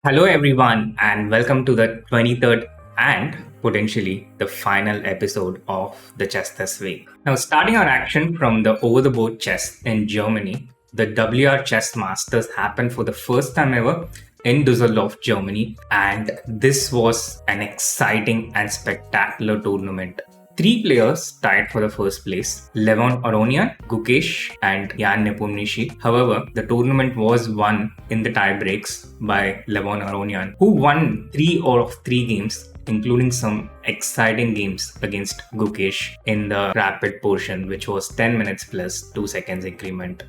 Hello, everyone, and welcome to the 23rd and potentially the final episode of the Chess This Week. Now, starting our action from the over the board chess in Germany, the WR Chess Masters happened for the first time ever in Düsseldorf, Germany, and this was an exciting and spectacular tournament. Three players tied for the first place: Levon Aronian, Gukesh, and Jan Nepomniachtchi. However, the tournament was won in the tie breaks by Levon Aronian, who won 3 out of 3 games, including some exciting games against Gukesh in the rapid portion, which was 10 minutes plus 2 seconds increment.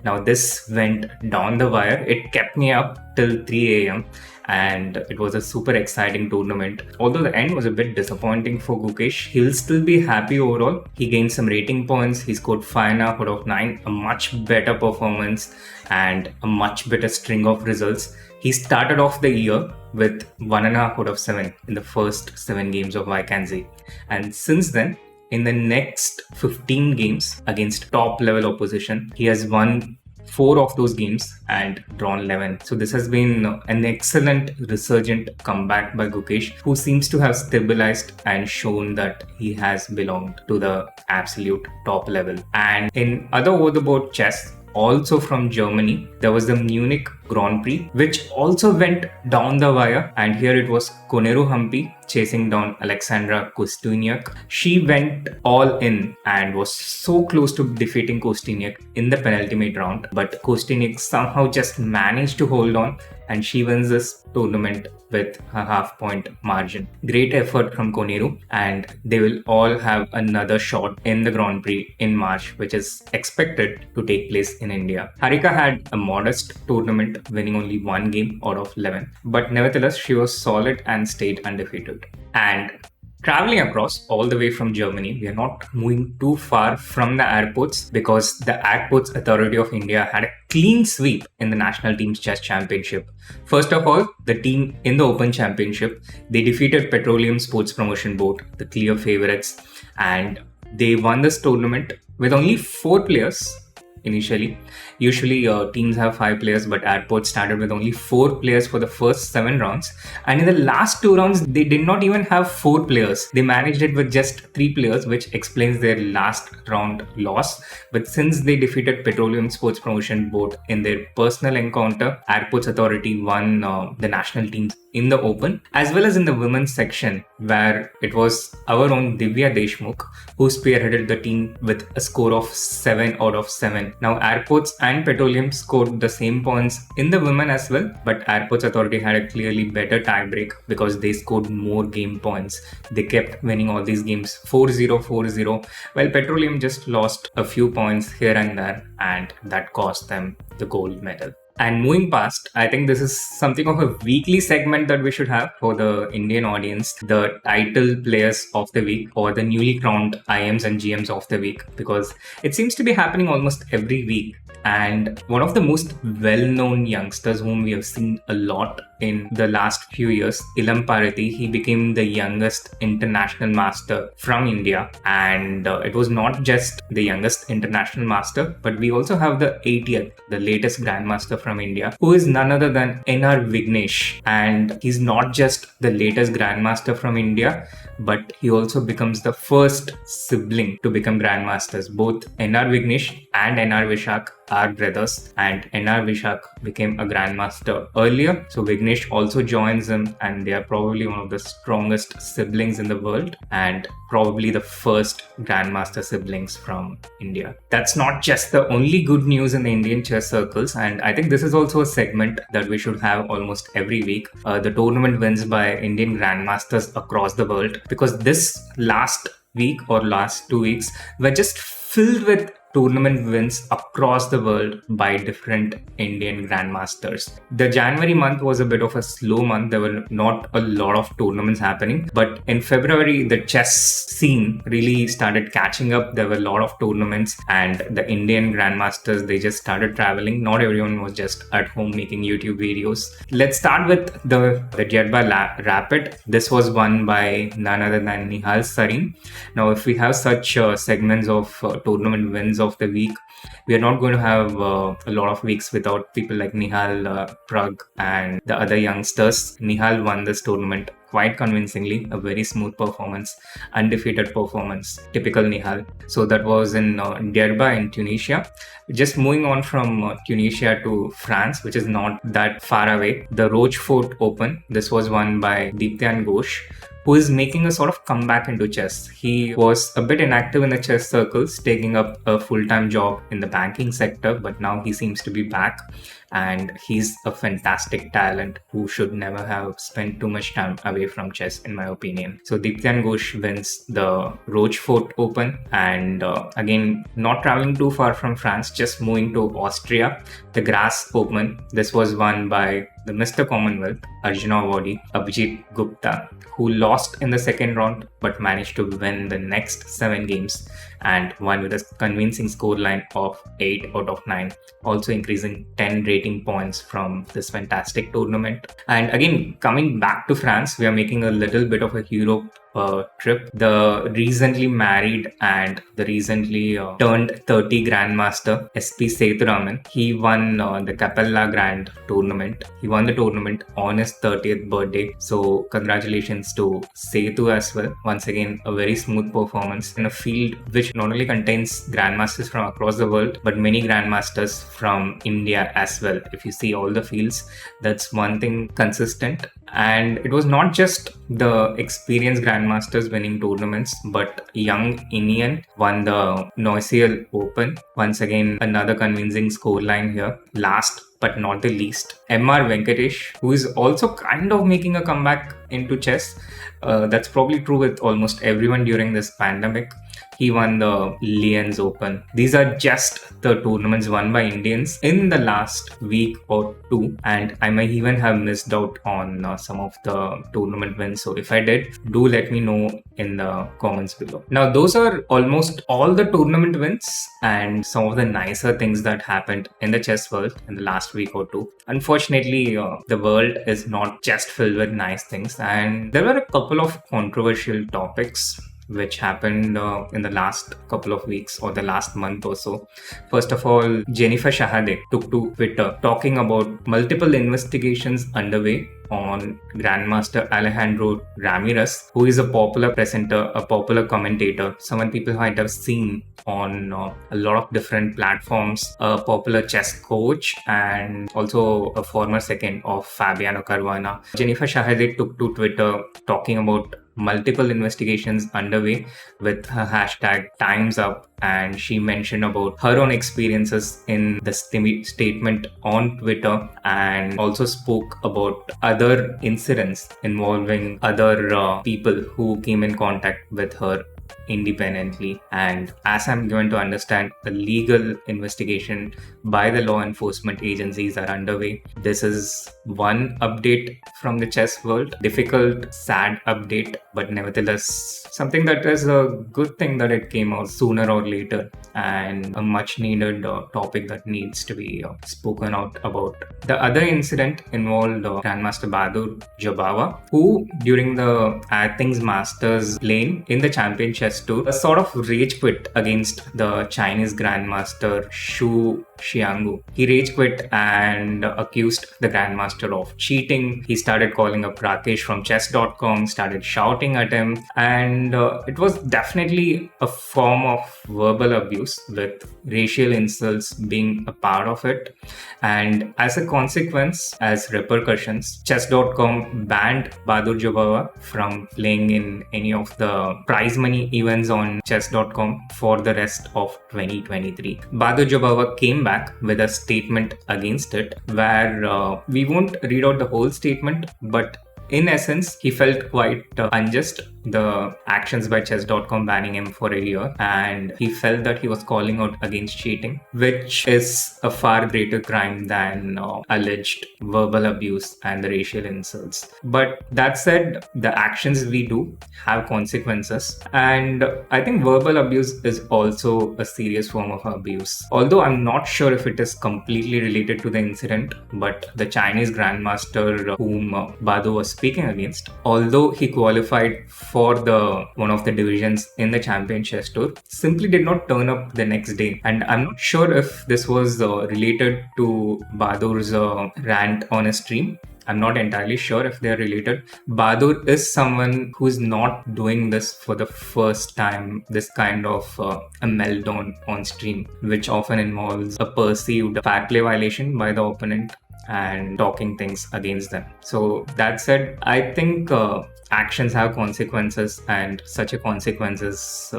Now, this went down the wire. It kept me up till 3 a.m. and it was a super exciting tournament. Although the end was a bit disappointing for Gukesh, he'll still be happy overall. He gained some rating points. He scored 5.5 out of 9, a much better performance and a much better string of results. He started off the year with 1.5 out of 7 in the first 7 games of Vacancy. And since then, in the next 15 games against top level opposition, he has won 4 of those games and drawn 11. So this has been an excellent resurgent comeback by Gukesh, who seems to have stabilized and shown that he has belonged to the absolute top level. And in other over-the-board chess, also from Germany, there was the Munich Grand Prix, which also went down the wire, and here it was Koneru Hampi chasing down Alexandra Kosteniuk. She went all in and was so close to defeating Kosteniuk in the penultimate round, but Kosteniuk somehow just managed to hold on, and she wins this tournament with a half-point margin. Great effort from Koneru, and they will all have another shot in the Grand Prix in March, which is expected to take place in India. Harika had a modest tournament, winning only 1 game out of 11, but nevertheless, she was solid and stayed undefeated. And traveling across all the way from Germany, we are not moving too far from the airports, because the Airports Authority of India had a clean sweep in the National Teams Chess Championship. First of all, the team in the Open Championship, they defeated Petroleum Sports Promotion Board, the clear favorites, and they won this tournament with only 4 players initially. Usually teams have 5 players, but Airports started with only 4 players for the first 7 rounds, and in the last 2 rounds they did not even have 4 players. They managed it with just 3 players, which explains their last round loss. But since they defeated Petroleum Sports Promotion Board in their personal encounter, Airports Authority won the national teams in the Open, as well as in the women's section, where it was our own Divya Deshmukh who spearheaded the team with a score of 7 out of 7. Now, Airports and Petroleum scored the same points in the women as well, but Airports Authority had a clearly better tiebreak because they scored more game points. They kept winning all these games 4-0, 4-0, while Petroleum just lost a few points here and there, and that cost them the gold medal. And moving past, I think this is something of a weekly segment that we should have for the Indian audience, the title players of the week or the newly crowned IMs and GMs of the week, because it seems to be happening almost every week. And one of the most well-known youngsters whom we have seen a lot in the last few years, Ilam Parathi, he became the youngest international master from India. And it was not just the youngest international master, but we also have the 80th, the latest grandmaster from India, who is none other than NR Vignesh. And he's not just the latest grandmaster from India, but he also becomes the first sibling to become grandmasters. Both NR Vignesh and NR Vishak are brothers, and NR Vishak became a grandmaster earlier. So Vignesh also joins him, and they are probably one of the strongest siblings in the world, and probably the first grandmaster siblings from India. That's not just the only good news in the Indian chess circles, and I think this is also a segment that we should have almost every week. The tournament wins by Indian grandmasters across the world, because this last week or last 2 weeks were just filled with tournament wins across the world by different Indian grandmasters. The January month was a bit of a slow month. There were not a lot of tournaments happening, but in February, the chess scene really started catching up. There were a lot of tournaments, and the Indian grandmasters, they just started traveling. Not everyone was just at home making YouTube videos. Let's start with the Jeddah Rapid. This was won by none other than Nihal Sarin. Now, if we have such segments of tournament wins of the week. We are not going to have a lot of weeks without people like Nihal, Prag, and the other youngsters. Nihal won this tournament quite convincingly, a very smooth performance, undefeated performance, typical Nihal. So that was in Djerba in Tunisia. Just moving on from Tunisia to France, which is not that far away, the Rochefort Open. This was won by Deeptyan Ghosh, who is making a sort of comeback into chess. He was a bit inactive in the chess circles, taking up a full-time job in the banking sector, but now he seems to be back, and he's a fantastic talent who should never have spent too much time away from chess, in my opinion. So Deeptyan Ghosh wins the Rochefort Open, and again, not traveling too far from France, just moving to Austria, the Grass Open. This was won by the Mr. Commonwealth, Arjuna awardee, Abhijit Gupta, who lost in the second round but managed to win the next 7 games and won with a convincing scoreline of 8 out of 9, also increasing 10 rating points from this fantastic tournament. And again, coming back to France, we are making a little bit of a Europe trip. The recently married and the recently turned 30 Grandmaster SP Sethuraman, he won the Capella Grand tournament. He won the tournament on his 30th birthday. So congratulations to Sethu as well. Once again, a very smooth performance in a field which not only contains Grandmasters from across the world, but many Grandmasters from India as well. If you see all the fields, that's one thing consistent. And it was not just the experienced Grandmasters winning tournaments, but young Indian won the Noisiel Open. Once again, another convincing scoreline here. Last but not the least, MR Venkatesh, who is also kind of making a comeback into chess. That's probably true with almost everyone during this pandemic. He won the Lions Open. These are just the tournaments won by Indians in the last week or two, and I might even have missed out on some of the tournament wins. So if I did, do let me know in the comments below. Now, those are almost all the tournament wins and some of the nicer things that happened in the chess world in the last week or two. Unfortunately, the world is not just filled with nice things, and there were a couple of controversial topics which happened in the last couple of weeks or the last month or so. First of all, Jennifer Shahade took to Twitter talking about multiple investigations underway on Grandmaster Alejandro Ramirez, who is a popular presenter, a popular commentator, someone people might have seen on a lot of different platforms, a popular chess coach, and also a former second of Fabiano Caruana. Jennifer Shahade took to Twitter talking about multiple investigations underway with her hashtag Time's Up, and she mentioned about her own experiences in the statement on Twitter, and also spoke about other incidents involving other people who came in contact with her independently. And as I'm going to understand, the legal investigation by the law enforcement agencies are underway. This is one update from the chess world. Difficult, sad update, but nevertheless something that is a good thing that it came out sooner or later, and a much needed topic that needs to be spoken out about. The other incident involved Grandmaster Bahadur Jobava, who during the Athens Masters lane in the Champion Chess Tour sort of rage quit against the Chinese Grandmaster Xu Xianggu. He rage quit and accused the Grandmaster of cheating. He started calling up Rakesh from chess.com, started shouting at him, and it was definitely a form of verbal abuse with racial insults being a part of it. And as a consequence, as repercussions, chess.com banned Bahadur Jobava from playing in any of the prize money events on chess.com for the rest of 2023. Bahadur Jobava came back with a statement against it, where we won't read out the whole statement, but in essence, he felt quite unjust, the actions by chess.com banning him for a year, and he felt that he was calling out against cheating, which is a far greater crime than alleged verbal abuse and the racial insults. But that said, the actions we do have consequences, and I think verbal abuse is also a serious form of abuse. Although I'm not sure if it is completely related to the incident, but the Chinese Grandmaster whom Bahadur was speaking against. Although he qualified for the one of the divisions in the Champion Chess Tour, simply did not turn up the next day. And I'm not sure if this was related to Bahadur's rant on a stream. I'm not entirely sure if they're related. Bahadur is someone who's not doing this for the first time, this kind of a meltdown on stream, which often involves a perceived fair play violation by the opponent and talking things against them. So that said, I think actions have consequences, and such a consequence is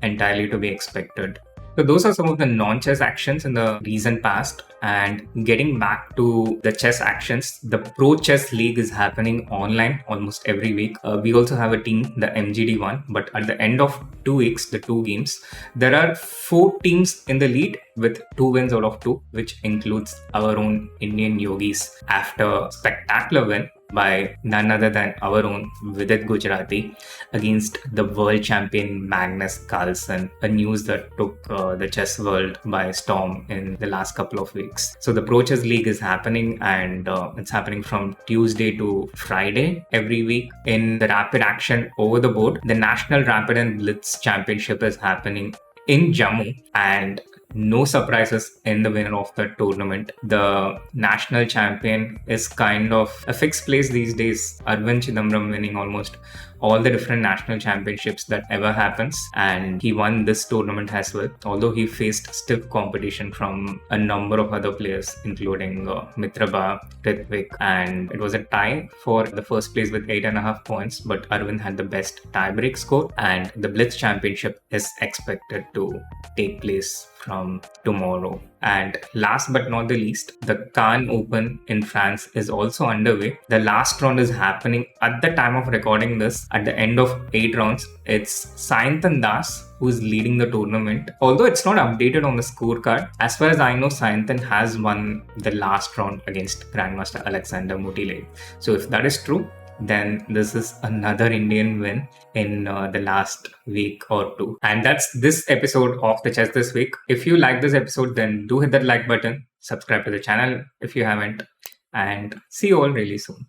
entirely to be expected. So those are some of the non-chess actions in the recent past. And getting back to the chess actions, the Pro Chess League is happening online almost every week. We also have a team, the MGD one, but at the end of 2 weeks, the 2 games, there are 4 teams in the lead with 2 wins out of 2, which includes our own Indian yogis after a spectacular win by none other than our own Vidit Gujarati against the world champion Magnus Carlsen, a news that took the chess world by storm in the last couple of weeks. So the Pro Chess League is happening, and it's happening from Tuesday to Friday every week. In the rapid action over the board, the National Rapid and Blitz Championship is happening in Jammu, and no surprises in the winner of the tournament. The national champion is kind of a fixed place these days. Arvind Chidambaram winning almost all the different national championships that ever happens, and he won this tournament as well, although he faced stiff competition from a number of other players including Mitraba, Ritvik, and it was a tie for the first place with 8.5 points, but Arvind had the best tiebreak score. And the Blitz Championship is expected to take place from tomorrow. And last but not the least, the Cannes Open in France is also underway. The last round is happening at the time of recording this. At the end of 8 rounds, it's Sayantan Das who's leading the tournament. Although it's not updated on the scorecard, as far as I know, Sayantan has won the last round against Grandmaster Alexander Mutilay. So if that is true, then this is another Indian win in the last week or 2. And that's this episode of the Chess This Week. If you like this episode, then do hit that like button, subscribe to the channel if you haven't, and see you all really soon.